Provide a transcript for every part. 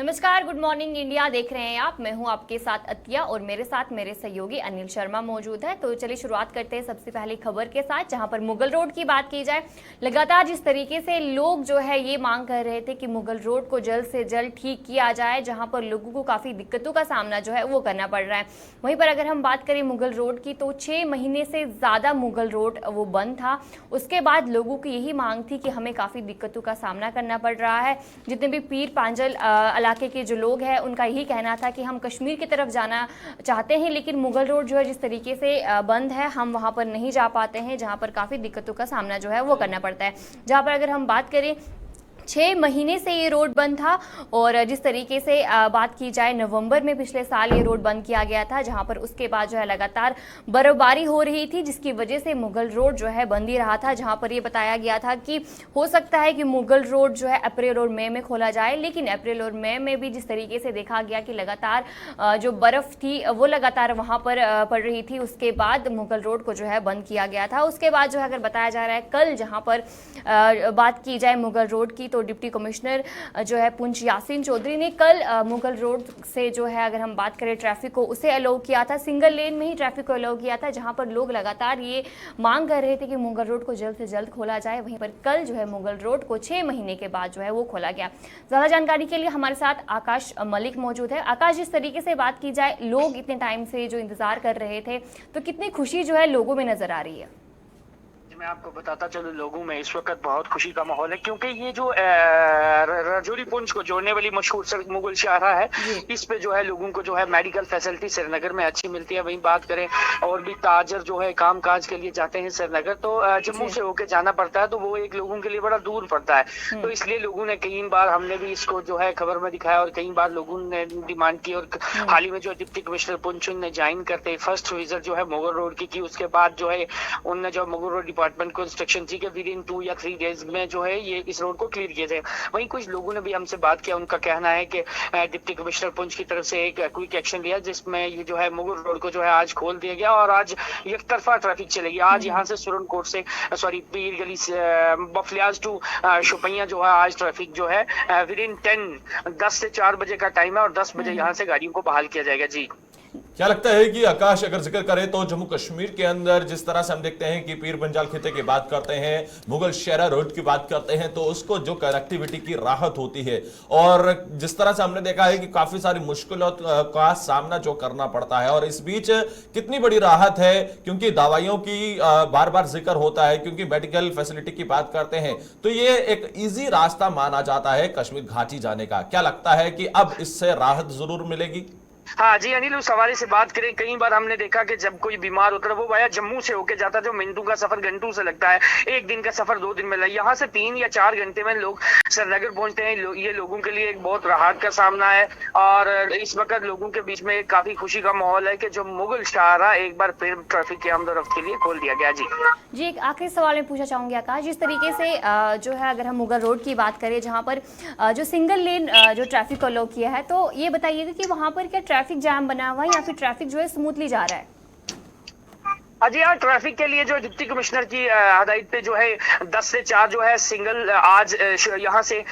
नमस्कार, good morning India देख रहे हैं आप। मैं हूं आपके साथ अतिया और मेरे साथ मेरे सहयोगी अनिल शर्मा मौजूद है। तो चलिए शुरुआत करते हैं सबसे पहले खबर के साथ, जहां पर मुगल रोड की बात की जाए। लगातार जिस तरीके से लोग जो है ये मांग कर रहे थे कि मुगल रोड को जल्द से जल्द ठीक किया जाए, जहां पर लोगों को काफ़ी दिक्कतों का सामना जो है वो करना पड़ रहा है। वहीं पर अगर हम बात करें मुगल रोड की, तो 6 महीने से ज़्यादा मुगल रोड वो बंद था। उसके बाद लोगों की यही मांग थी कि हमें काफ़ी दिक्कतों का सामना करना पड़ रहा है। जितने भी पीर पांजल इलाके के जो लोग हैं उनका यही कहना था कि हम कश्मीर की तरफ जाना चाहते हैं, लेकिन मुगल रोड जो है जिस तरीके से बंद है, हम वहाँ पर नहीं जा पाते हैं, जहाँ पर काफ़ी दिक्कतों का सामना जो है वो करना पड़ता है। जहाँ पर अगर हम बात करें 6 महीने से ये रोड बंद था, और जिस तरीके से बात की जाए नवंबर में पिछले साल ये रोड बंद किया गया था, जहां पर उसके बाद जो है लगातार बर्फबारी हो रही थी, जिसकी वजह से मुगल रोड जो है बंद ही रहा था। जहां पर ये बताया गया था कि हो सकता है कि मुगल रोड जो है अप्रैल और मई में खोला जाए, लेकिन अप्रैल और मई में भी जिस तरीके से देखा गया कि लगातार जो बर्फ़ थी वो लगातार वहाँ पर पड़ रही थी, उसके बाद मुगल रोड को जो है बंद किया गया था। उसके बाद जो है अगर बताया जा रहा है कल जहाँ पर बात की जाए मुगल रोड की, तो डिप्टी कमिश्नर जो है पुंछ यासीन चौधरी ने कल मुगल रोड से जो है अगर हम बात करें ट्रैफिक को, उसे अलाउ किया था, सिंगल लेन में ही ट्रैफिक को अलाउ किया था, जहां पर लोग लगातार ये मांग कर रहे थे कि मुगल रोड को जल्द से जल्द खोला जाए। वहीं पर कल जो है मुगल रोड को 6 महीने के बाद जो है वो खोला गया। ज़्यादा जानकारी के लिए हमारे साथ आकाश मलिक मौजूद है। आकाश, जिस तरीके से बात की जाए, लोग इतने टाइम से जो इंतजार कर रहे थे, तो कितनी खुशी जो है लोगों में नजर आ रही है? मैं आपको बताता चलूं, लोगों में इस वक्त बहुत खुशी का माहौल है, क्योंकि ये जो राजौरी पुंछ को जोड़ने वाली मशहूर सड़क मुगल शाहरा है, इस पे जो है लोगों को जो है मेडिकल फैसिलिटी श्रीनगर में अच्छी मिलती है। वहीं बात करें और भी ताजर जो है काम काज के लिए जाते हैं श्रीनगर, तो जम्मू से होके जाना पड़ता है, तो वो एक लोगों के लिए बड़ा दूर पड़ता है। तो इसलिए लोगों ने कई बार, हमने भी इसको जो है खबर में दिखाया और कई बार लोगों ने डिमांड की, और हाल ही में जो डिप्टी कमिश्नर पुंछ ने ज्वाइन करते फर्स्ट विजिट जो है मुगल रोड की, उसके बाद जो है उनने जो मुगल रोड डिपार्टमेंट को इंस्ट्रक्शन थी कि विद इन 2 या 3 डेज में जो है ये इस रोड को क्लियर किए थे। वहीं कुछ लोगों ने भी हमसे बात किया, उनका कहना है कि डिप्टी कमिश्नर पुंछ की तरफ से एक क्विक एक्शन लिया, जिसमें ये जो है मुगल रोड को जो है आज खोल दिया गया और आज एक तरफा ट्रैफिक चलेगी। आज यहाँ से सुरन कोट से पीर गली से बफलियाज टू शुपैया जो है आज ट्रैफिक जो है विद इन 10 से 4 बजे का टाइम है, और 10 बजे यहाँ से गाड़ियों को बहाल किया जाएगा। जी, क्या लगता है कि आकाश, अगर जिक्र करें तो जम्मू कश्मीर के अंदर जिस तरह से हम देखते हैं कि पीर पंजाल खिते की बात करते हैं, मुगल शहरा रोड की बात करते हैं, तो उसको जो कनेक्टिविटी की राहत होती है, और जिस तरह से हमने देखा है कि काफी सारी मुश्किलों का सामना जो करना पड़ता है, और इस बीच कितनी बड़ी राहत है, क्योंकि दवाइयों की बार बार जिक्र होता है, क्योंकि मेडिकल फैसिलिटी की बात करते हैं, तो ये एक ईजी रास्ता माना जाता है कश्मीर घाटी जाने का। क्या लगता है कि अब इससे राहत जरूर मिलेगी? हाँ जी अनिल, उस हवाले से बात करें, कई बार हमने देखा कि जब कोई बीमार होता है वो वाया जम्मू से होके जाता है, जो मिनटों का सफर घंटों से लगता है, एक दिन का सफर 2 दिन में लगता है, यहाँ से 3 या 4 घंटे में लोग श्रीनगर पहुंचते हैं। ये लोगों के लिए एक बहुत राहत का सामना है, और इस वक्त लोगों के बीच में काफी खुशी का माहौल है कि जो मुगल शाहरा एक बार फिर ट्रैफिक के आमदोरफ्त के लिए खोल दिया गया। जी, एक आखिरी सवाल मैं पूछना चाहूंगी आकाश, जिस तरीके से जो है अगर हम मुगल रोड की बात करें, जहाँ पर जो सिंगल लेन जो ट्रैफिक को अलाउ किया है, तो ये बताइएगा कि वहाँ पर क्या ट्रैफिक जैम बना हुआ है या फिर ट्रैफिक जो है स्मूथली जा रहा है? जी हाँ, ट्रैफिक के लिए जो डिप्टी कमिश्नर की हदायत पे जो है 10 से 4 जो है सिंगल आज यहाँ से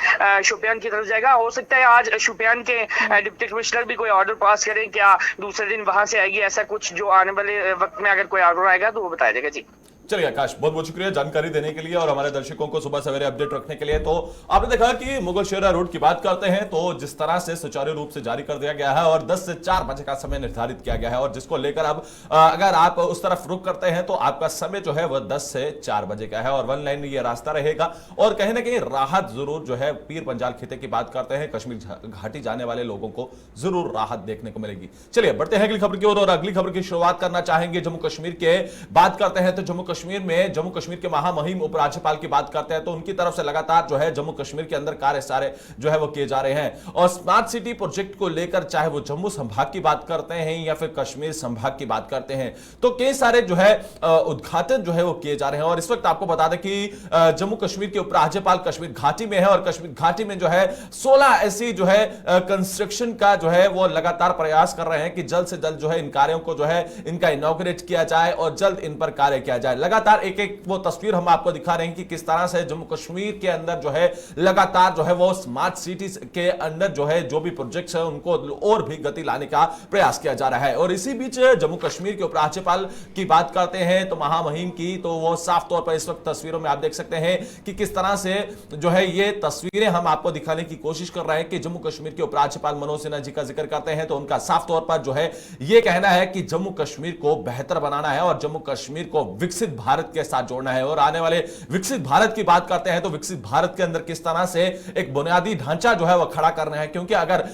शोपियान की तरफ जाएगा। हो सकता है आज शोपियान के डिप्टी कमिश्नर भी कोई ऑर्डर पास करें, क्या दूसरे दिन वहां से आएगी, ऐसा कुछ जो आने वाले वक्त में अगर कोई ऑर्डर आएगा तो वो बताया जाएगा। जी चलिए आकाश, बहुत बहुत शुक्रिया जानकारी देने के लिए और हमारे दर्शकों को सुबह सवेरे अपडेट रखने के लिए। तो आपने देखा कि मुगल शहरा रोड की बात करते हैं, तो जिस तरह से सुचारू रूप से जारी कर दिया गया है और 10 से 4 बजे का समय निर्धारित किया गया है, और जिसको लेकर अब अगर आप उस तरफ रुक करते हैं तो आपका समय जो है वह 10 से 4 बजे का है, और 1 लाइन ये रास्ता रहेगा, और कहीं ना कहीं राहत जरूर जो है पीर पंजाल खिते की बात करते हैं, कश्मीर घाटी जाने वाले लोगों को जरूर राहत देखने को मिलेगी। चलिए बढ़ते हैं अगली खबर की ओर, और अगली खबर की शुरुआत करना चाहेंगे जम्मू कश्मीर के। बात करते हैं तो जम्मू कश्मीर में जम्मू कश्मीर के महामहिम उपराज्यपाल की बात करते हैं, तो उनकी तरफ से लगातार जो है जम्मू कश्मीर के अंदर कार्य सारे जो है वो किए जा रहे हैं, और स्मार्ट सिटी प्रोजेक्ट को लेकर चाहे वो जम्मू संभाग की बात करते हैं या फिर कश्मीर संभाग की बात करते हैं, तो कई सारे जो है उद्घाटन जो है वो किए जा रहे हैं। और इस वक्त आपको बता दें कि जम्मू कश्मीर के उपराज्यपाल कश्मीर घाटी में है, और कश्मीर घाटी में जो है 16 ऐसी जो है कंस्ट्रक्शन का जो है वो लगातार प्रयास कर रहे हैं कि जल्द से जल्द जो है इन कार्यों को जो है इनका इनॉग्रेट किया जाए और जल्द इन पर कार्य किया जाए। लगातार एक एक वो तस्वीर हम आपको दिखा रहे हैं कि किस तरह से जम्मू कश्मीर के अंदर जो है लगातार जो है वो स्मार्ट सिटी के अंदर जो है जो भी प्रोजेक्ट्स है उनको और भी गति लाने का प्रयास किया जा रहा है। और इसी बीच जम्मू कश्मीर के उपराज्यपाल की बात करते हैं तो महामहिम की, तो वो साफ तौर पर इस वक्त तस्वीरों में आप देख सकते हैं कि किस तरह से जो है ये तस्वीरें हम आपको दिखाने की कोशिश कर रहे हैं कि जम्मू कश्मीर के उपराज्यपाल मनोज सिन्हा जी का जिक्र करते हैं तो उनका साफ तौर पर जो है ये कहना है कि जम्मू कश्मीर को बेहतर बनाना है और जम्मू कश्मीर को विकसित भारत के साथ जोड़ना है। और आने वाले विकसित भारत की बात करते हैं तो विकसित भारत के अंदर किस तरह से एक बुनियादी ढांचा जो है वह खड़ा करना है, क्योंकि अगर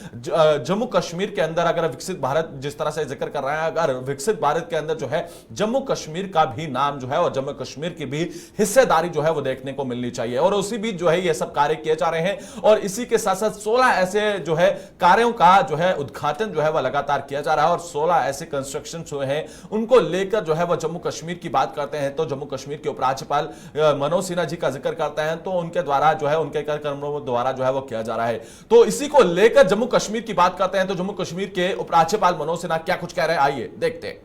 जम्मू कश्मीर के अंदर अगर विकसित भारत जिस तरह से जिक्र कर रहे हैं, अगर विकसित भारत के अंदर जो है जम्मू कश्मीर का भी नाम जो है और जम्मू कश्मीर की भी हिस्सेदारी जो है वो देखने को मिलनी चाहिए। और उसी बीच जो है ये सब कार्य किए जा रहे हैं और इसी के साथ साथ 16 ऐसे जो है कार्यों का जो है उद्घाटन जो है वह लगातार किया जा रहा है और 16 ऐसे कंस्ट्रक्शन जो है उनको लेकर जो है वह जम्मू कश्मीर की बात करते हैं तो जम्मू कश्मीर के उपराज्यपाल मनोज सिन्हा जी का जिक्र करते हैं तो उनके द्वारा जो है उनके कार्यक्रमों द्वारा जो है वो किया जा रहा है। तो इसी को लेकर जम्मू कश्मीर की बात करते हैं तो जम्मू कश्मीर के उपराज्यपाल मनोज सिन्हा क्या कुछ कह रहे हैं, आइए देखते हैं।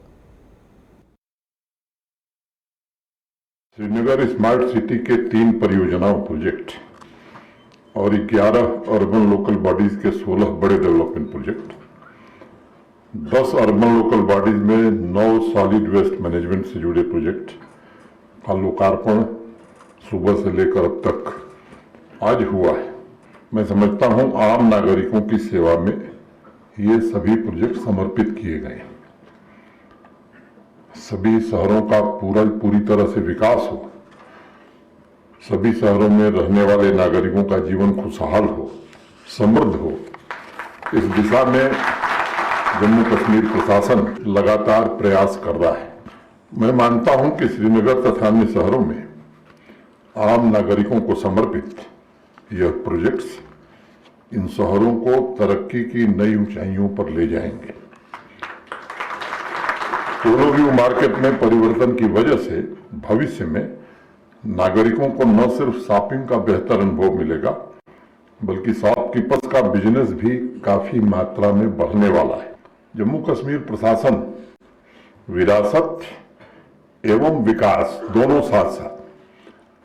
श्रीनगर स्मार्ट सिटी के 3 परियोजनाओं प्रोजेक्ट और 11 अर्बन लोकल बॉडीज के 16 बड़े development project, 10 urban local bodies में 9 सॉलिड वेस्ट मैनेजमेंट से जुड़े प्रोजेक्ट का लोकार्पण सुबह से लेकर अब तक आज हुआ है। मैं समझता हूं आम नागरिकों की सेवा में ये सभी प्रोजेक्ट समर्पित किए गए। सभी शहरों का पूरी तरह से विकास हो, सभी शहरों में रहने वाले नागरिकों का जीवन खुशहाल हो, समृद्ध हो, इस दिशा में जम्मू कश्मीर प्रशासन लगातार प्रयास कर रहा है। मैं मानता हूं कि श्रीनगर तथा अन्य शहरों में आम नागरिकों को समर्पित यह प्रोजेक्ट्स इन शहरों को तरक्की की नई ऊंचाइयों पर ले जाएंगे। पोलो व्यू मार्केट में परिवर्तन की वजह से भविष्य में नागरिकों को न सिर्फ शॉपिंग का बेहतर अनुभव मिलेगा बल्कि शॉपकीपर्स का बिजनेस भी काफी मात्रा में बढ़ने वाला है। जम्मू कश्मीर प्रशासन विरासत एवं विकास दोनों साथ साथ,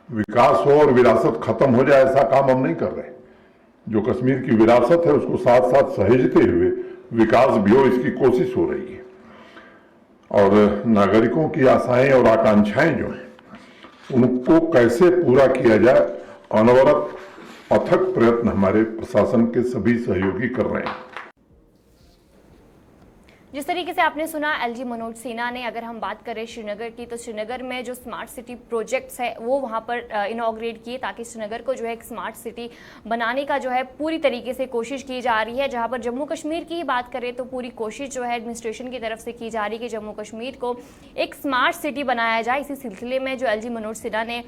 विकास हो और विरासत खत्म हो जाए ऐसा काम हम नहीं कर रहे। जो कश्मीर की विरासत है उसको साथ साथ सहेजते हुए विकास भी हो इसकी कोशिश हो रही है और नागरिकों की आशाएं और आकांक्षाएं जो हैं उनको कैसे पूरा किया जाए अनवरत अथक प्रयत्न हमारे प्रशासन के सभी सहयोगी कर रहे हैं। जिस तरीके से आपने सुना एलजी मनोज सिन्हा ने, अगर हम बात करें श्रीनगर की तो श्रीनगर में जो स्मार्ट सिटी प्रोजेक्ट्स है वो वहाँ पर इनॉग्रेट किए ताकि श्रीनगर को जो है एक स्मार्ट सिटी बनाने का जो है पूरी तरीके से कोशिश की जा रही है। जहाँ पर जम्मू कश्मीर की ही बात करें तो पूरी कोशिश जो है एडमिनिस्ट्रेशन की तरफ से की जा रही है कि जम्मू कश्मीर को एक स्मार्ट सिटी बनाया जाए। इसी सिलसिले में जो एलजी मनोज सिन्हा ने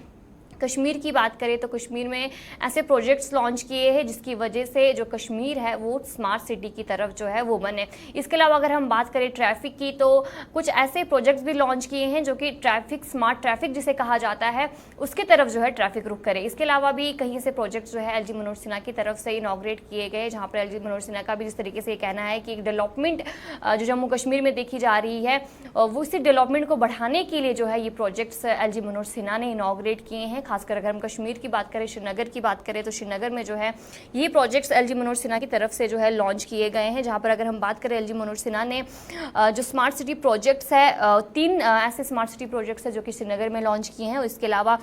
कश्मीर की बात करें तो कश्मीर में ऐसे प्रोजेक्ट्स लॉन्च किए हैं जिसकी वजह से जो कश्मीर है वो स्मार्ट सिटी की तरफ जो है वो बने। इसके अलावा अगर हम बात करें ट्रैफिक की तो कुछ ऐसे प्रोजेक्ट्स भी लॉन्च किए हैं जो कि ट्रैफिक स्मार्ट ट्रैफिक जिसे कहा जाता है उसके तरफ जो है ट्रैफिक रुक करे। इसके अलावा भी कहीं से प्रोजेक्ट्स जो है एलजी मनोज सिन्हा की तरफ से इनॉग्रेट किए गए जहाँ पर एलजी मनोज सिन्हा का भी जिस तरीके से कहना है कि एक डेवलपमेंट जो जम्मू कश्मीर में देखी जा रही है वो इसी डेवलपमेंट को बढ़ाने के लिए जो है ये प्रोजेक्ट्स एलजी मनोज सिन्हा ने इनॉग्रेट किए हैं। खासकर अगर हम कश्मीर की बात करें, श्रीनगर की बात करें तो श्रीनगर में जो है ये प्रोजेक्ट्स एलजी मनोज सिन्हा की तरफ से जो है लॉन्च किए गए हैं। जहां पर अगर हम बात करें एलजी मनोज सिन्हा ने जो स्मार्ट सिटी प्रोजेक्ट्स है 3 ऐसे स्मार्ट सिटी प्रोजेक्ट्स है जो कि श्रीनगर में लॉन्च किए हैं। इसके अलावा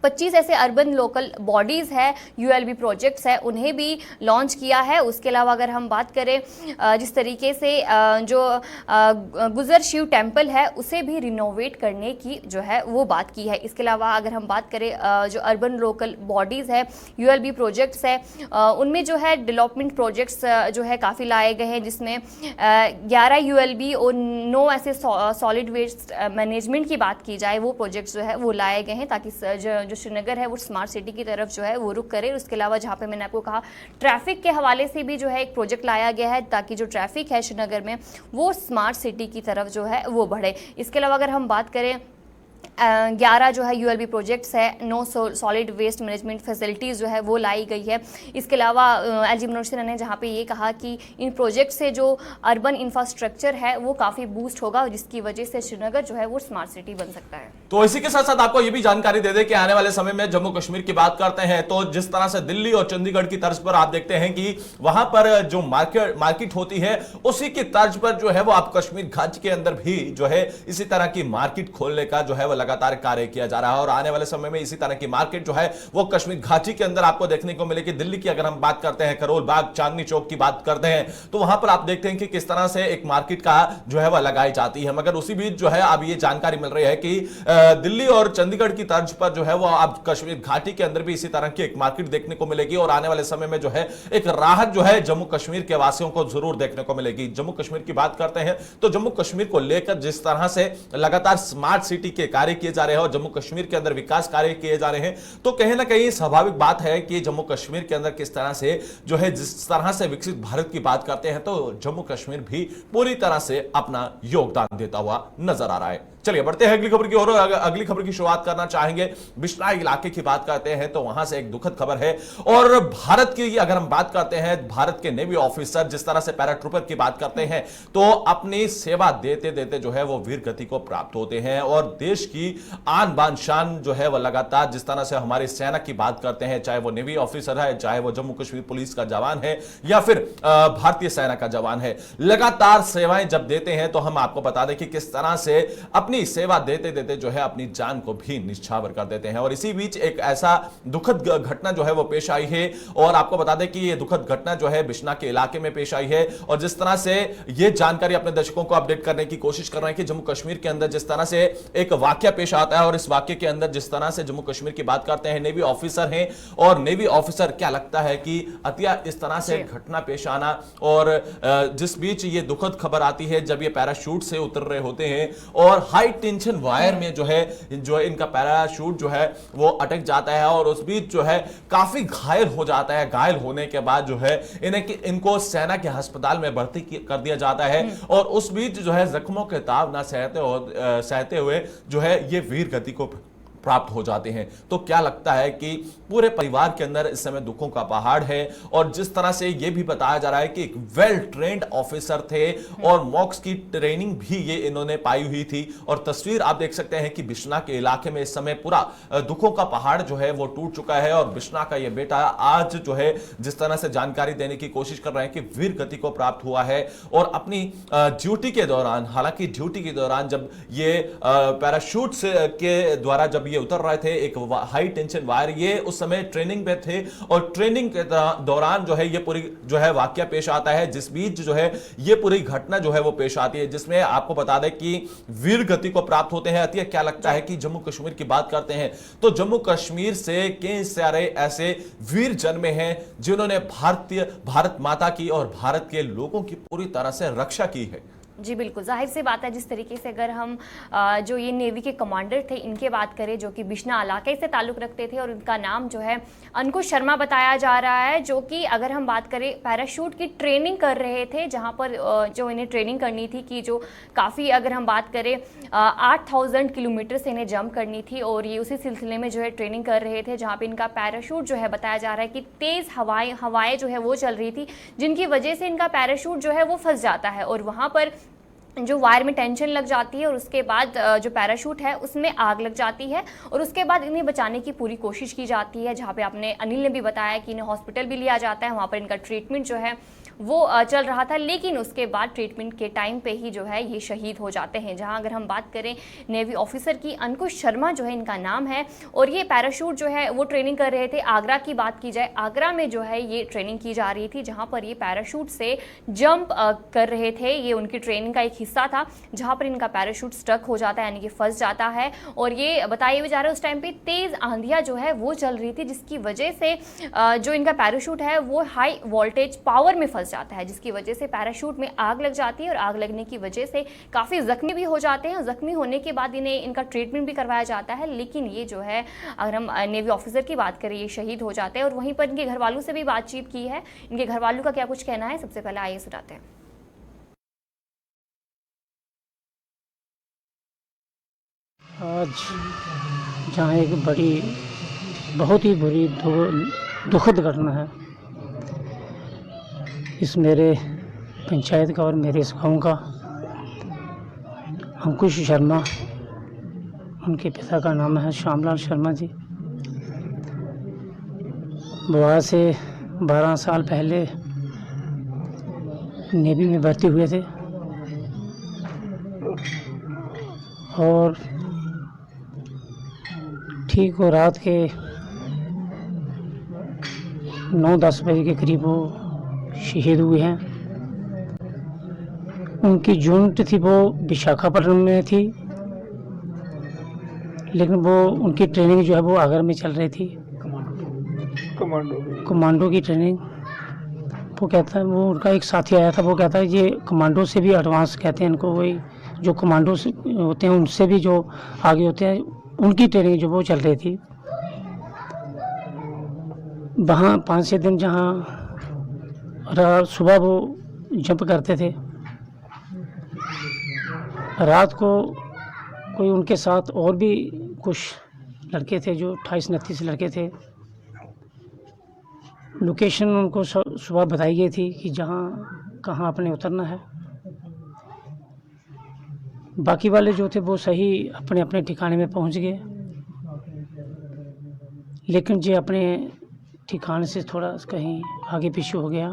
25 ऐसे अर्बन लोकल बॉडीज़ है यूएलबी प्रोजेक्ट्स है उन्हें भी लॉन्च किया है। उसके अलावा अगर हम बात करें जिस तरीके से जो गुजर शिव टेम्पल है उसे भी रिनोवेट करने की जो है वो बात की है। इसके अलावा अगर हम बात करें जो अर्बन लोकल बॉडीज़ है यूएलबी प्रोजेक्ट्स है उनमें जो है डेवलपमेंट प्रोजेक्ट्स जो है काफ़ी लाए गए हैं जिसमें 11 यूएलबी और 9 ऐसे सॉलिड वेस्ट मैनेजमेंट की बात की जाए वो प्रोजेक्ट्स जो है वो लाए गए हैं ताकि जो श्रीनगर है वो स्मार्ट सिटी की तरफ जो है वो रुक करे। उसके अलावा जहाँ पे मैंने आपको कहा ट्रैफिक के हवाले से भी जो है एक प्रोजेक्ट लाया गया है ताकि जो ट्रैफिक है श्रीनगर में वो स्मार्ट सिटी की तरफ जो है वो बढ़े। इसके अलावा अगर हम बात करें 11 जो है यूएलबी प्रोजेक्ट्स है, 9 सॉलिड वेस्ट मैनेजमेंट फैसिलिटीज़ जो है वो लाई गई है। इसके अलावा एलजी मनोज सिन्हा ने जहाँ पे ये कहा कि इन प्रोजेक्ट से जो अर्बन इंफ्रास्ट्रक्चर है वो काफ़ी बूस्ट होगा, जिसकी वजह से श्रीनगर जो है वो स्मार्ट सिटी बन सकता है। तो इसी के साथ साथ आपको ये भी जानकारी दे दें कि आने वाले समय में जम्मू कश्मीर की बात करते हैं तो जिस तरह से दिल्ली और चंडीगढ़ की तर्ज पर आप देखते हैं कि वहां पर जो मार्केट होती है उसी की तर्ज पर जो है वो आप कश्मीर घाटी के अंदर भी जो है इसी तरह की मार्केट खोलने का जो है वो लगातार कार्य किया जा रहा है। और आने वाले समय में इसी तरह की मार्केट जो है वो कश्मीर घाटी के अंदर आपको देखने को मिलेगी। दिल्ली की अगर हम बात करते हैं, करोल बाग, चांदनी चौक की बात करते हैं तो वहां पर आप देखते हैं कि किस तरह से एक मार्केट का जो है वह लगाई जाती है। मगर उसी बीच जो है अब ये जानकारी मिल रही है कि दिल्ली और चंडीगढ़ की तर्ज पर जो है वो अब कश्मीर घाटी के अंदर भी इसी तरह की एक मार्केट देखने को मिलेगी और आने वाले समय में जो है एक राहत जो है जम्मू कश्मीर के वासियों को जरूर देखने को मिलेगी। जम्मू कश्मीर की बात करते हैं तो जम्मू कश्मीर को लेकर जिस तरह से लगातार स्मार्ट सिटी के कार्य किए जा रहे हैं और जम्मू कश्मीर के अंदर विकास कार्य किए जा रहे हैं तो कहीं ना कहीं स्वाभाविक बात है कि जम्मू कश्मीर के अंदर किस तरह से जो है जिस तरह से विकसित भारत की बात करते हैं तो जम्मू कश्मीर भी पूरी तरह से अपना योगदान देता हुआ नजर आ रहा है। चलिए बढ़ते हैं अगली खबर की ओर। अगली खबर की शुरुआत करना चाहेंगे बिश्नाई इलाके की बात करते हैं तो वहां से एक दुखद खबर है और भारत की अगर हम बात करते हैं, भारत के नेवी ऑफिसर जिस तरह से पैराट्रूपर की बात करते हैं तो अपनी सेवा देते देते जो है वो वीर गति को प्राप्त होते हैं और देश की आन बान शान जो है वो लगातार जिस तरह से हमारी सेना की बात करते हैं, चाहे वो नेवी ऑफिसर है, चाहे वो जम्मू कश्मीर पुलिस का जवान है या फिर भारतीय सेना का जवान है, लगातार सेवाएं जब देते हैं तो हम आपको बता दें कि किस तरह से अपनी सेवा देते देते जो है अपनी जान को भी निछावर कर देते हैं। और इसी बीच एक ऐसा दुखद घटना जो है वो पेश आई है और आपको बता दें कि ये दुखद घटना जो है बिश्ना के इलाके में पेश आई है और जिस तरह से ये जानकारी अपने दर्शकों को अपडेट करने की कोशिश कर रहे हैं कि जम्मू कश्मीर के अंदर जिस तरह से एक वाकया पेश आता है और इस वाकये के अंदर जिस तरह से जम्मू कश्मीर की बात करते हैं, नेवी ऑफिसर हैं और नेवी ऑफिसर क्या लगता है कि अतिया इस तरह से घटना पेश आना और जिस बीच ये दुखद खबर आती है जब ये पैराशूट से उतर रहे होते हैं और हाई टेंशन वायर में जो है इनका पैराशूट जो है वो अटक जाता है और उस बीच जो है काफी घायल हो जाता है। घायल होने के बाद जो है इनको सेना के अस्पताल में भर्ती कर दिया जाता है और उस बीच जो है जख्मों के ताब ना सहते हुए जो है ये वीर गति को प्राप्त हो जाते हैं। तो क्या लगता है कि पूरे परिवार के अंदर इस समय दुखों का पहाड़ है और जिस तरह से ये भी बताया जा रहा है कि एक वेल ट्रेंड ऑफिसर थे और मॉक्स की ट्रेनिंग भी ये इन्होंने पाई हुई थी और तस्वीर आप देख सकते हैं कि बिश्ना के इलाके में इस समय पूरा दुखों का पहाड़ जो है वो टूट चुका है और बिश्ना का ये बेटा आज जो है जिस तरह से जानकारी देने की कोशिश कर रहे हैं कि वीर गति को प्राप्त हुआ है और अपनी ड्यूटी के दौरान, हालांकि ड्यूटी के दौरान जब ये पैराशूट के द्वारा जब ये उतर रहे थे एक हाई टेंशन वायर, ये उस समय ट्रेनिंग पे थे और ट्रेनिंग के दौरान जो है ये पूरी जो है वाकया पेश आता है जिस बीच जो है ये पूरी घटना जो है वो पेश आती है जिसमें आपको बता दें कि वीर गति को प्राप्त होते हैं। अतिया क्या लगता है कि जम्मू कश्मीर की बात करते हैं तो जम्मू कश्मीर से कई सारे ऐसे वीर जन्मे हैं जिन्होंने भारत माता की और भारत के लोगों की पूरी तरह से रक्षा की है। जी बिल्कुल, जाहिर सी बात है जिस तरीके से अगर हम जो ये नेवी के कमांडर थे इनके बात करें जो कि बिश्ना इलाके से ताल्लुक़ रखते थे और उनका नाम जो है अंकुश शर्मा बताया जा रहा है, जो कि अगर हम बात करें पैराशूट की ट्रेनिंग कर रहे थे जहां पर जो इन्हें ट्रेनिंग करनी थी कि जो काफ़ी अगर हम बात करें 8000 किलोमीटर से इन्हें जंप करनी थी और ये उसी सिलसिले में जो है ट्रेनिंग कर रहे थे जहाँ पर इनका पैराशूट जो है बताया जा रहा है कि तेज़ हवाएँ जो है वो चल रही थी जिनकी वजह से इनका पैराशूट जो है वो फंस जाता है और वहाँ पर जो वायर में टेंशन लग जाती है और उसके बाद जो पैराशूट है उसमें आग लग जाती है और उसके बाद इन्हें बचाने की पूरी कोशिश की जाती है। जहाँ पे आपने अनिल ने भी बताया कि इन्हें हॉस्पिटल भी लिया जाता है, वहाँ पर इनका ट्रीटमेंट जो है वो चल रहा था, लेकिन उसके बाद ट्रीटमेंट के टाइम पे ही जो है ये शहीद हो जाते हैं। जहाँ अगर हम बात करें नेवी ऑफिसर की, अंकुश शर्मा जो है इनका नाम है और ये पैराशूट जो है वो ट्रेनिंग कर रहे थे। आगरा की बात की जाए, आगरा में जो है ये ट्रेनिंग की जा रही थी जहाँ पर ये पैराशूट से जंप कर रहे थे। ये उनकी ट्रेनिंग का एक हिस्सा था जहाँ पर इनका पैराशूट स्टक हो जाता है यानी कि फंस जाता है और ये बताया जा रहा है उस टाइम पे तेज़ आंधियाँ जो है वो चल रही थी जिसकी वजह से जो इनका पैराशूट है वो हाई वोल्टेज पावर में फंस जाता है जिसकी वजह से पैराशूट में आग लग जाती है और आग लगने की वजह से काफ़ी जख्मी भी हो जाते हैं। जख्मी होने के बाद इन्हें इनका ट्रीटमेंट भी करवाया जाता है, लेकिन ये जो है अगर हम नेवी ऑफिसर की बात करें ये शहीद हो जाते हैं। और वहीं पर इनके घर वालों से भी बातचीत की है, इनके घर वालों का क्या कुछ कहना है सबसे पहले आइए सुनाते हैं। आज जहाँ एक बड़ी बहुत ही बुरी दुखद घटना है इस मेरे पंचायत का और मेरे इस गाँव का। अंकुश शर्मा, उनके पिता का नाम है श्यामलाल शर्मा जी। वो आज से 12 साल पहले नेवी में भर्ती हुए थे और ठीक वो रात के 9-10 बजे के करीब वो शहीद हुए हैं। उनकी यूनिट थी वो विशाखापट्टनम में थी, लेकिन वो उनकी ट्रेनिंग जो है वो आगरा में चल रही थी, कमांडो की ट्रेनिंग। वो कहता है, वो उनका एक साथी आया था, वो कहता है ये कमांडो से भी एडवांस कहते हैं इनको, वही जो कमांडो होते हैं उनसे भी जो आगे होते हैं, उनकी ट्रेनिंग जो वो चल रही थी। वहाँ 5-6 दिन जहाँ सुबह वो जंप करते थे, रात को कोई उनके साथ और भी कुछ लड़के थे जो 28-29 लड़के थे। लोकेशन उनको सुबह बताई गई थी कि जहाँ कहाँ अपने उतरना है। बाकी वाले जो थे वो सही अपने अपने ठिकाने में पहुंच गए, लेकिन जो अपने ठिकाने से थोड़ा कहीं आगे पीछे हो गया।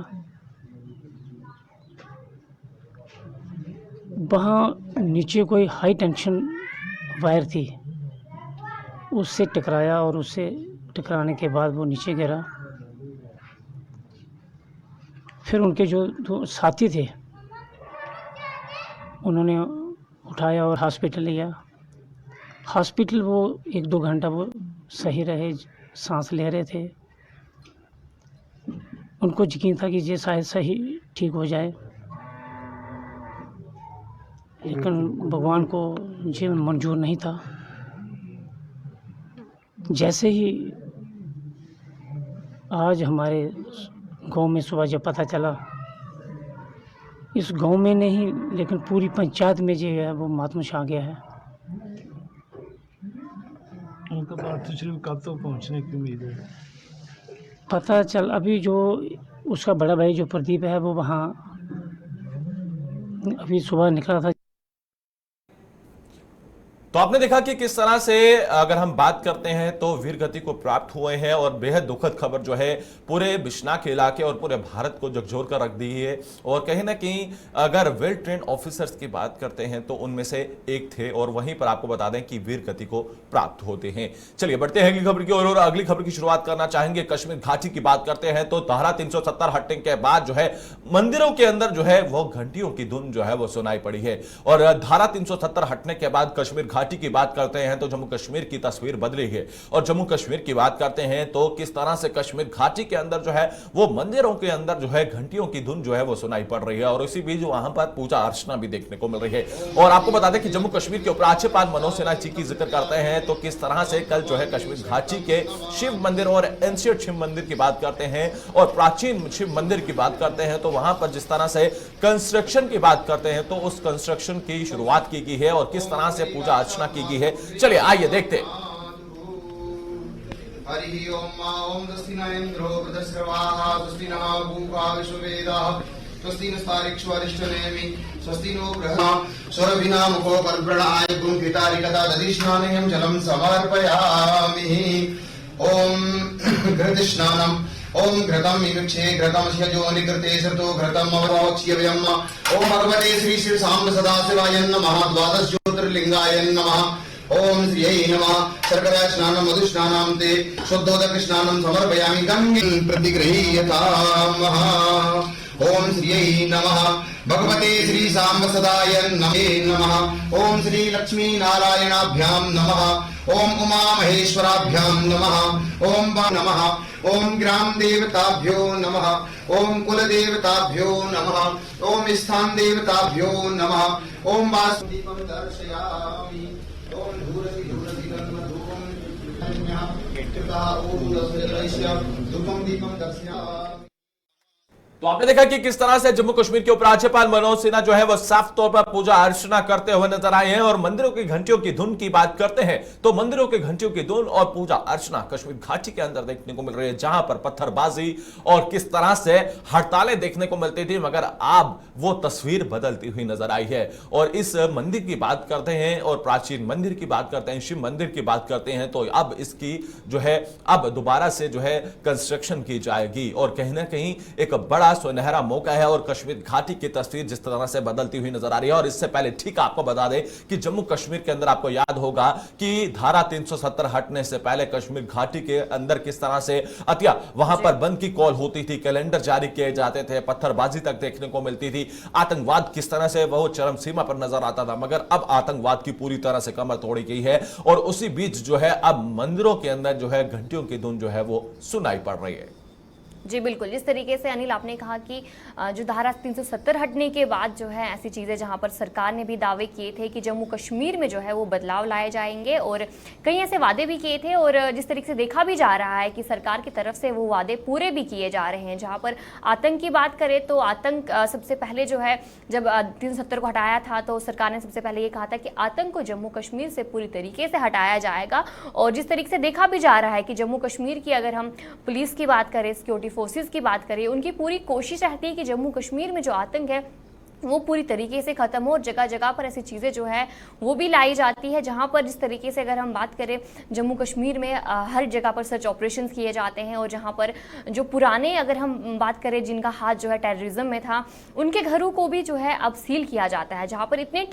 वहाँ नीचे कोई हाई टेंशन वायर थी, उससे टकराया और उससे टकराने के बाद वो नीचे गिरा। फिर उनके जो 2 साथी थे उन्होंने उठाया और हॉस्पिटल लिया। हॉस्पिटल वो 1-2 घंटा वो सही रहे, सांस ले रहे थे। उनको यकीन था कि ये शायद सही ठीक हो जाए, लेकिन भगवान को ये मंजूर नहीं था। जैसे ही आज हमारे गांव में सुबह जब पता चला, इस गांव में नहीं लेकिन पूरी पंचायत में जो है वो मातम छा गया है। उनका पार्थिव शरीर कब तक पहुंचने की उम्मीद है? पता चल अभी जो उसका बड़ा भाई जो प्रदीप है वो वहाँ अभी सुबह निकला था। तो आपने देखा कि किस तरह से अगर हम बात करते हैं तो वीर गति को प्राप्त हुए हैं और बेहद दुखद खबर जो है पूरे बिश्ना के इलाके और पूरे भारत को झकझोर कर रख दी है। और कहीं ना कहीं अगर वेल ट्रेंड ऑफिसर्स की बात करते हैं तो उनमें से एक थे, और वहीं पर आपको बता दें कि वीर गति को प्राप्त होते हैं। चलिए बढ़ते हैं अगली खबर की ओर, और अगली खबर की शुरुआत करना चाहेंगे कश्मीर घाटी की बात करते हैं तो धारा 370 हटने के बाद जो है मंदिरों के अंदर जो है वो घंटियों की धुन जो है वो सुनाई पड़ी है। और धारा 370 हटने के बाद कश्मीर घाटी की बात करते हैं तो जम्मू कश्मीर की तस्वीर बदली है। और जम्मू कश्मीर की बात करते हैं तो किस तरह से कश्मीर घाटी के अंदर जो है वो मंदिरों के अंदर जो है घंटियों की धुन जो है वो सुनाई पड़ रही है, और इसी बीच वहां पर पूजा अर्चना भी देखने को मिल रही है। और आपको बता दें कि जम्मू कश्मीर के उपराज्यपाल मनोज सिन्हा जी की जिक्र करते हैं तो किस तरह से कल जो है कश्मीर घाटी के शिव मंदिर और एंशियंट शिव मंदिर की बात करते हैं और प्राचीन शिव मंदिर की बात करते हैं तो वहां पर जिस तरह से कंस्ट्रक्शन की बात करते हैं तो उस कंस्ट्रक्शन की शुरुआत की गई है और किस तरह से पूजा अर्चना की गई है। चलिए आइए देखते हैं। हरि ओम ओम स्वस्ति न इंद्रो वृद्धश्रवाः स्वस्ति न भूपा विश्ववेदाः स्वस्ति नस्तारिक्ष्वरिष्ठनेमि स्वस्ति नो बृहस्पतिः स्वरभिना मुखो परब्रणाय गुंकितारिकता दधिष्णानयं जलं समर्पयामि। ओम घृतस्नानम् ओम घृतम् विमुक्षे घृतमस्य जोनिकृते श्रुतो घृतम् अवरोक्ष्यव्यम्। ओम भगवते श्री श्री सांब सदाशिवाय नमः। द्वादश ज्योतिर्लिंगाय नमः। ओम श्रियै नमः। शर्करा स्नानं मधुस्नानं ते शुद्धोदक स्नानं समर्पयामि गंगे प्रतिगृह्यतामः। ओम श्रियै नमः। भगवते श्री सांब सदाय नमः। ओम श्री लक्ष्मी नारायणाभ्यां नमः। ओम उमा महेश्वराभ्यां नमः। ओम नमः। ओम ग्राम देवताभ्यो नमः। ओम कुल देवताभ्यो नमः। ओम स्थान देवताभ्यो नमः। ओम वासुदीपं दर्शयामि। ओम धूरति धूरति धूपं धूपं दीपं दर्शयामि। तो आपने देखा कि किस तरह से जम्मू कश्मीर के उपराज्यपाल मनोज सिन्हा जो है वो साफ तौर पर पूजा अर्चना करते हुए नजर आए हैं। और मंदिरों की घंटियों की धुन की बात करते हैं तो मंदिरों की घंटियों की धुन और पूजा अर्चना कश्मीर घाटी के अंदर देखने को मिल रही है, जहां पर पत्थरबाजी और किस तरह से हड़तालें देखने को मिलती थी, मगर अब वो तस्वीर बदलती हुई नजर आई है। और इस मंदिर की बात करते हैं और प्राचीन मंदिर की बात करते हैं, शिव मंदिर की बात करते हैं, तो अब इसकी जो है अब दोबारा से जो है कंस्ट्रक्शन की जाएगी और कहीं ना कहीं एक बड़ा सुनहरा मौका है। और कश्मीर घाटी की तस्वीर जिस तरह से बदलती हुई नजर आ रही है। और इससे पहले ठीक आपको बता दें कि जम्मू कश्मीर के अंदर आपको याद होगा कि धारा 370 हटने से पहले कश्मीर घाटी के अंदर किस तरह से अतिया वहां पर बंद की कॉल होती थी, कैलेंडर जारी किए जाते थे, पत्थरबाजी तक देखने को मिलती थी, आतंकवाद किस तरह से वह चरम सीमा पर नजर आता था, मगर अब आतंकवाद की पूरी तरह से कमर तोड़ी गई है। और उसी बीच जो है अब मंदिरों के अंदर जो है घंटियों की धुन जो है वो सुनाई पड़ रही है। जी बिल्कुल, जिस तरीके से अनिल आपने कहा कि जो धारा 370 हटने के बाद जो है ऐसी चीज़ें जहां पर सरकार ने भी दावे किए थे कि जम्मू कश्मीर में जो है वो बदलाव लाए जाएंगे और कई ऐसे वादे भी किए थे। और जिस तरीके से देखा भी जा रहा है कि सरकार की तरफ से वो वादे पूरे भी किए जा रहे हैं। जहां पर आतंक की बात करें तो आतंक सबसे पहले जो है जब 370 को हटाया था तो सरकार ने सबसे पहले ये कहा था कि आतंक को जम्मू कश्मीर से पूरी तरीके से हटाया जाएगा। और जिस तरीके से देखा भी जा रहा है कि जम्मू कश्मीर की अगर हम पुलिस की बात करें, सिक्योरिटी फोर्सेस की बात करें, उनकी पूरी कोशिश रहती है कि जम्मू कश्मीर में जो आतंक है वो पूरी तरीके से खत्म हो। और जगह जगह पर ऐसी चीज़ें जो है वो भी लाई जाती है जहां पर जिस तरीके से अगर हम बात करें जम्मू कश्मीर में हर जगह पर सर्च ऑपरेशंस किए जाते हैं। और जहां पर जो पुराने अगर हम बात करें जिनका हाथ जो है टेररिज्म में था, उनके घरों को भी जो है अब सील किया जाता है। जहाँ पर इतने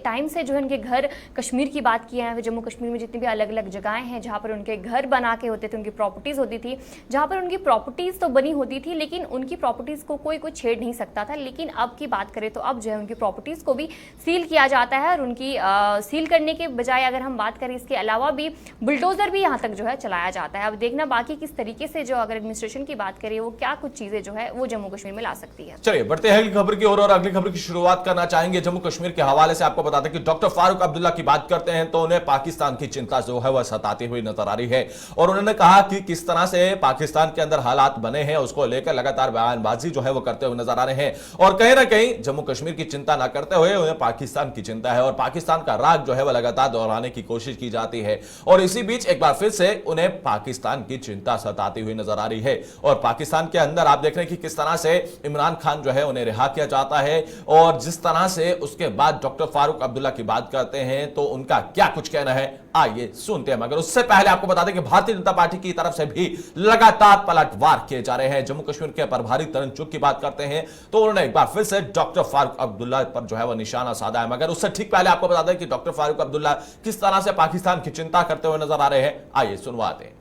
टाइम से जो है उनके घर, कश्मीर की बात की है, जम्मू कश्मीर में जितनी भी अलग अलग जगहें हैं जहाँ पर उनके घर बना के होते थे, उनकी प्रॉपर्टीज़ होती थी, जहाँ पर उनकी प्रॉपर्टीज़ तो बनी होती थी लेकिन उनकी प्रॉपर्टीज़ को कोई छेड़ नहीं सकता था। लेकिन अब की बात करें तो अब जो है उनकी प्रॉपर्टीज को भी सील किया जाता है। और उनकी सील करने के बजाय अगर हम बात करें इसके अलावा भी बुलडोजर भी यहाँ तक जो है चलाया जाता है। अब देखना बाकी किस तरीके से जो अगर एडमिनिस्ट्रेशन की बात करें वो क्या कुछ चीजें जो है वो जम्मू कश्मीर में ला सकती है। चलिए बढ़ते हैं अगली खबर की ओर और अगली खबर की शुरुआत करना चाहेंगे जम्मू कश्मीर के हवाले से। आपको बताते हैं कि डॉक्टर फारूक अब्दुल्ला की बात करते हैं तो उन्हें पाकिस्तान की चिंता जो है वह सताती हुई नजर आ रही है। और उन्होंने कहा कि किस तरह से पाकिस्तान के अंदर हालात बने हैं उसको लेकर लगातार बयानबाजी जो है वो करते हुए नजर आ रहे हैं। और कहीं ना कहीं जम्मू कश्मीर की चिंता न करते हुए उन्हें पाकिस्तान की चिंता है और पाकिस्तान का राग जो है वह लगातार दोहराने की कोशिश की जाती है। और इसी बीच एक बार फिर से उन्हें पाकिस्तान की चिंता सताती हुई नजर आ रही है। और पाकिस्तान के अंदर आप देख रहे हैं कि किस तरह से इमरान खान जो है उन्हें रिहा किया जाता है और जिस तरह से उसके बाद डॉक्टर फारूक अब्दुल्ला की बात करते हैं तो उनका क्या कुछ कहना है आइए सुनते हैं। मगर उससे पहले आपको बता दें कि भारतीय जनता पार्टी की तरफ से भी लगातार पलटवार किए जा रहे हैं। जम्मू कश्मीर के प्रभारी तरन चुग की बात करते हैं तो उन्होंने एक बार फिर से डॉक्टर फारूक अब्दुल्ला पर जो है वह निशाना साधा है। मगर उससे ठीक पहले आपको बता दें कि डॉक्टर फारूक अब्दुल्ला किस तरह से पाकिस्तान की चिंता करते हुए नजर आ रहे हैं, आइए सुनवाते हैं।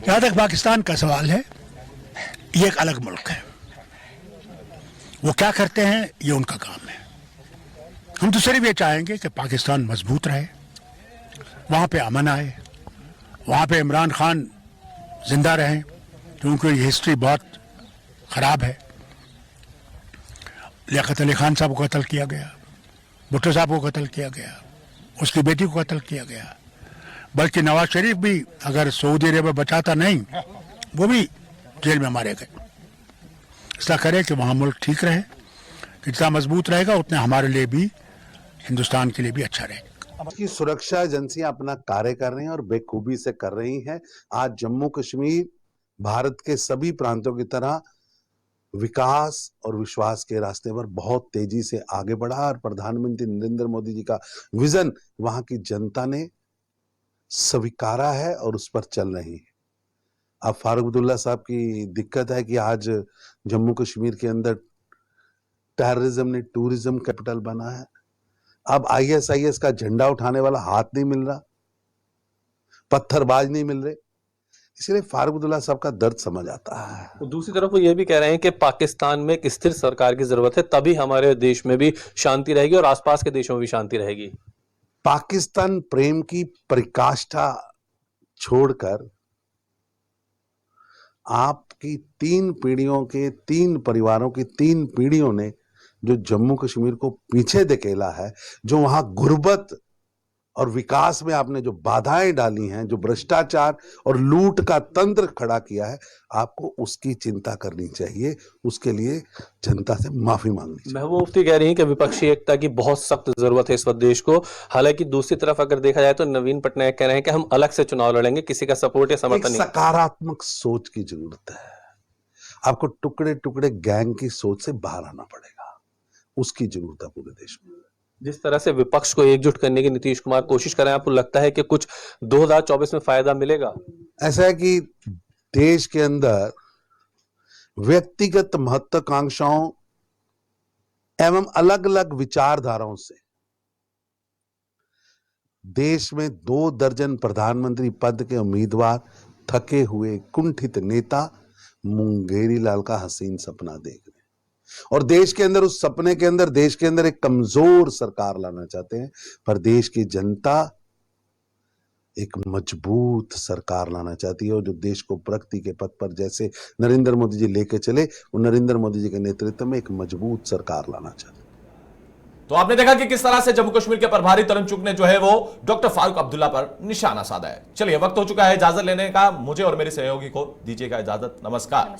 जहां तक पाकिस्तान का सवाल है, ये एक अलग मुल्क है, वो क्या करते हैं ये उनका काम है। हम तो सिर्फ ये चाहेंगे कि पाकिस्तान मजबूत रहे, वहां पे अमन आए, वहां पे इमरान खान जिंदा रहें क्योंकि हिस्ट्री बहुत खराब है। लियाकत अली खान साहब को कत्ल किया गया, भुट्टो साहब को कत्ल किया गया, उसकी बेटी को कत्ल किया गया, बल्कि नवाज शरीफ भी अगर सऊदी अरेबिया बचाता नहीं वो भी जेल में मारे गए। इसलिए करें कि वहाँ मुल्क ठीक रहे, जितना मजबूत रहेगा उतना हमारे लिए भी, हिंदुस्तान के लिए भी अच्छा रहेगा। की सुरक्षा एजेंसियां अपना कार्य कर रही हैं और बेखूबी से कर रही हैं। आज जम्मू कश्मीर भारत के सभी प्रांतों की तरह विकास और विश्वास के रास्ते पर बहुत तेजी से आगे बढ़ा और प्रधानमंत्री नरेंद्र मोदी जी का विजन वहां की जनता ने स्वीकारा है और उस पर चल रही है। अब फारूक अब्दुल्ला साहब की दिक्कत है कि आज जम्मू कश्मीर के अंदर टेररिज्म ने टूरिज्म कैपिटल बना है। अब ISIS का झंडा उठाने वाला हाथ नहीं मिल रहा, पत्थरबाज नहीं मिल रहे, इसलिए फारूक अब्दुल्ला साहब का दर्द समझ आता है। तो दूसरी तरफ वो ये भी कह रहे हैं कि पाकिस्तान में एक स्थिर सरकार की जरूरत है, तभी हमारे देश में भी शांति रहेगी और आसपास के देशों में भी शांति रहेगी। पाकिस्तान प्रेम की परिकाष्ठा छोड़कर आपकी 3 पीढ़ियों के 3 परिवारों की 3 पीढ़ियों ने जो जम्मू कश्मीर को पीछे धकेला है, जो वहां गुर्बत और विकास में आपने जो बाधाएं डाली हैं, जो भ्रष्टाचार और लूट का तंत्र खड़ा किया है, आपको उसकी चिंता करनी चाहिए। उसके लिए जनता से माफी मांगनी चाहिए। महबूबा मुफ्ती कह रही हैं कि विपक्षी एकता की बहुत सख्त जरूरत है इस वक्त देश को। हालांकि दूसरी तरफ अगर देखा जाए तो नवीन पटनायक कह रहे हैं कि हम अलग से चुनाव लड़ेंगे, किसी का सपोर्ट या समर्थन नहीं। सकारात्मक सोच की जरूरत है। आपको टुकड़े टुकड़े गैंग की सोच से बाहर आना पड़ेगा, उसकी जरूरत है पूरे देश में। जिस तरह से विपक्ष को एकजुट करने की नीतीश कुमार कोशिश कर रहे हैं, आपको लगता है कि कुछ 2024 में फायदा मिलेगा? ऐसा है कि देश के अंदर व्यक्तिगत महत्वाकांक्षाओं एवं अलग अलग विचारधाराओं से देश में 2 दर्जन प्रधानमंत्री पद के उम्मीदवार, थके हुए कुंठित नेता मुंगेरी लाल का हसीन सपना देख रहे हैं और देश के अंदर, उस सपने के अंदर देश के अंदर एक कमजोर सरकार लाना चाहते हैं। पर देश की जनता एक मजबूत सरकार लाना चाहती है और जो देश को प्रगति के पथ पर जैसे नरेंद्र मोदी जी लेके चले, वो नरेंद्र मोदी जी के नेतृत्व में एक मजबूत सरकार लाना चाहती है। तो आपने देखा कि किस तरह से जम्मू कश्मीर के प्रभारी तरन चुग ने जो है वो डॉक्टर फारूक अब्दुल्ला पर निशाना साधा है। चलिए, वक्त हो चुका है इजाजत लेने का। मुझे और मेरे सहयोगी को दीजिएगा इजाजत। नमस्कार।